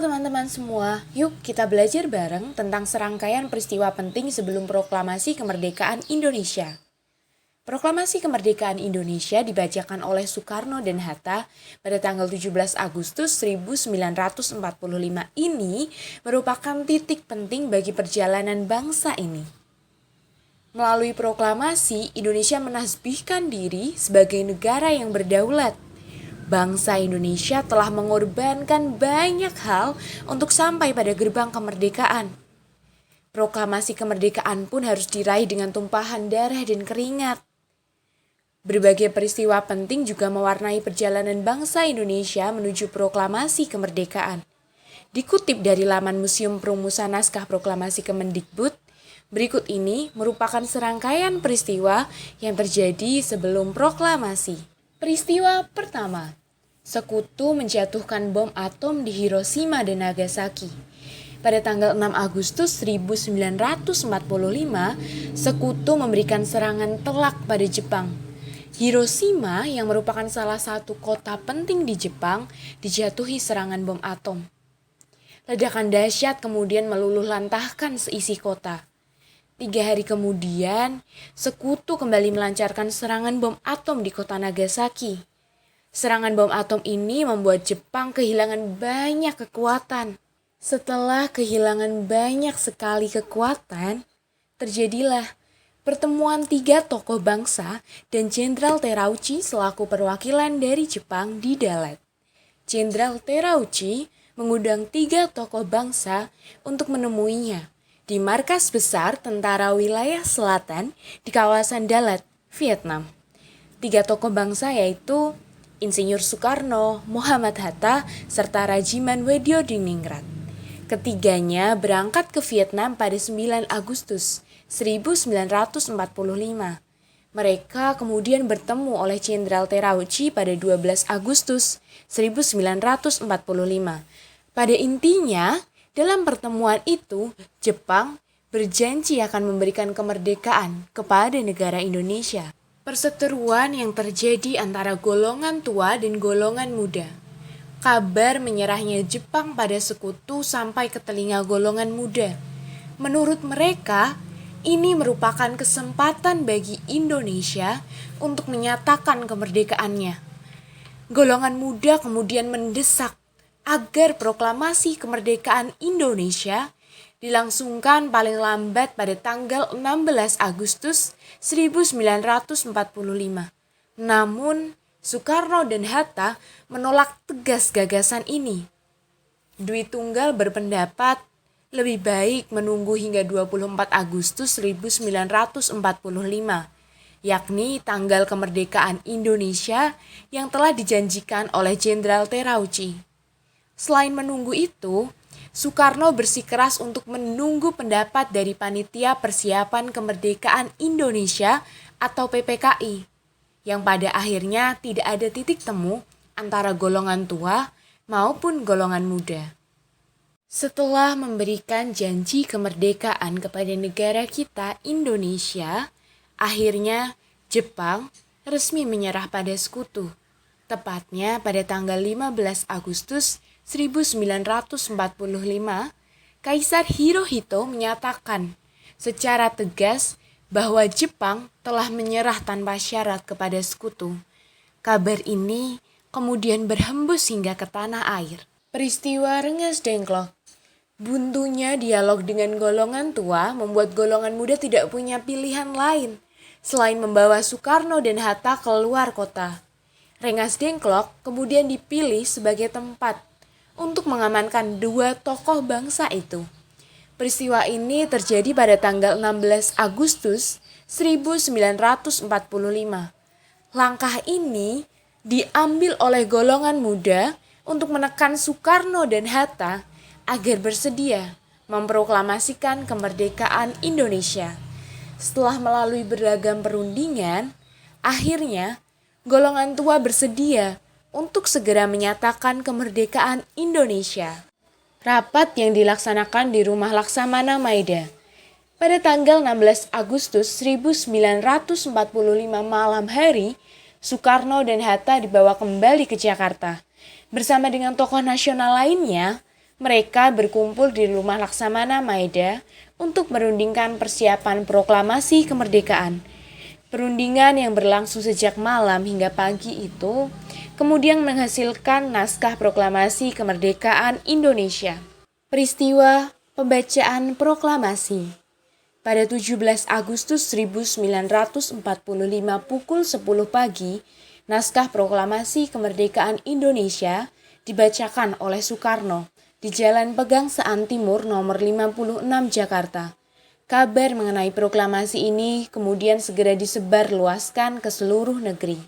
teman-teman semua, yuk kita belajar bareng tentang serangkaian peristiwa penting sebelum proklamasi kemerdekaan Indonesia. Proklamasi kemerdekaan Indonesia dibacakan oleh Soekarno dan Hatta pada tanggal 17 Agustus 1945 ini merupakan titik penting bagi perjalanan bangsa ini. Melalui proklamasi, Indonesia menasbihkan diri sebagai negara yang berdaulat. Bangsa Indonesia telah mengorbankan banyak hal untuk sampai pada gerbang kemerdekaan. Proklamasi kemerdekaan pun harus diraih dengan tumpahan darah dan keringat. Berbagai peristiwa penting juga mewarnai perjalanan bangsa Indonesia menuju proklamasi kemerdekaan. Dikutip dari laman Museum Perumusan Naskah Proklamasi Kemendikbud, berikut ini merupakan serangkaian peristiwa yang terjadi sebelum proklamasi. Peristiwa pertama, Sekutu menjatuhkan bom atom di Hiroshima dan Nagasaki. Pada tanggal 6 Agustus 1945, Sekutu memberikan serangan telak pada Jepang. Hiroshima, yang merupakan salah satu kota penting di Jepang, dijatuhi serangan bom atom. Ledakan dahsyat kemudian meluluhlantahkan seisi kota. 3 hari kemudian, Sekutu kembali melancarkan serangan bom atom di kota Nagasaki. Serangan bom atom ini membuat Jepang kehilangan banyak kekuatan. Setelah kehilangan banyak sekali kekuatan, terjadilah pertemuan 3 tokoh bangsa dan Jenderal Terauchi selaku perwakilan dari Jepang di Dalat. Jenderal Terauchi mengundang 3 tokoh bangsa untuk menemuinya di markas besar Tentara Wilayah Selatan di kawasan Dalat, Vietnam. 3 tokoh bangsa yaitu Insinyur Soekarno, Muhammad Hatta, serta Rajiman Weddiodiningrat. Ketiganya berangkat ke Vietnam pada 9 Agustus 1945. Mereka kemudian bertemu oleh Jenderal Terauchi pada 12 Agustus 1945. Pada intinya, dalam pertemuan itu, Jepang berjanji akan memberikan kemerdekaan kepada negara Indonesia. Perseteruan yang terjadi antara golongan tua dan golongan muda. Kabar menyerahnya Jepang pada Sekutu sampai ke telinga golongan muda. Menurut mereka, ini merupakan kesempatan bagi Indonesia untuk menyatakan kemerdekaannya. Golongan muda kemudian mendesak agar proklamasi kemerdekaan Indonesia dilangsungkan paling lambat pada tanggal 16 Agustus 1945. Namun, Soekarno dan Hatta menolak tegas gagasan ini. Dwi Tunggal berpendapat lebih baik menunggu hingga 24 Agustus 1945, yakni tanggal kemerdekaan Indonesia yang telah dijanjikan oleh Jenderal Terauchi. Selain menunggu itu, Soekarno bersikeras untuk menunggu pendapat dari Panitia Persiapan Kemerdekaan Indonesia atau PPKI, yang pada akhirnya tidak ada titik temu antara golongan tua maupun golongan muda. Setelah memberikan janji kemerdekaan kepada negara kita Indonesia, akhirnya Jepang resmi menyerah pada Sekutu, tepatnya pada tanggal 15 Agustus 1945, Kaisar Hirohito menyatakan secara tegas bahwa Jepang telah menyerah tanpa syarat kepada Sekutu. Kabar ini kemudian berhembus hingga ke tanah air. Peristiwa Rengas Dengklok. Buntunya dialog dengan golongan tua membuat golongan muda tidak punya pilihan lain selain membawa Soekarno dan Hatta keluar kota. Rengas Dengklok kemudian dipilih sebagai tempat untuk mengamankan 2 tokoh bangsa itu. Peristiwa ini terjadi pada tanggal 16 Agustus 1945. Langkah ini diambil oleh golongan muda untuk menekan Soekarno dan Hatta agar bersedia memproklamasikan kemerdekaan Indonesia. Setelah melalui beragam perundingan, akhirnya golongan tua bersedia untuk segera menyatakan kemerdekaan Indonesia. Rapat yang dilaksanakan di Rumah Laksamana Maeda. Pada tanggal 16 Agustus 1945 malam hari, Soekarno dan Hatta dibawa kembali ke Jakarta. Bersama dengan tokoh nasional lainnya, Mereka berkumpul di rumah Laksamana Maeda untuk merundingkan persiapan proklamasi kemerdekaan. Perundingan yang berlangsung sejak malam hingga pagi itu kemudian menghasilkan naskah proklamasi kemerdekaan Indonesia. Peristiwa pembacaan proklamasi. Pada 17 Agustus 1945 pukul 10 pagi, naskah proklamasi kemerdekaan Indonesia dibacakan oleh Soekarno di Jalan Pegangsaan Timur nomor 56 Jakarta. Kabar mengenai proklamasi ini kemudian segera disebarluaskan ke seluruh negeri.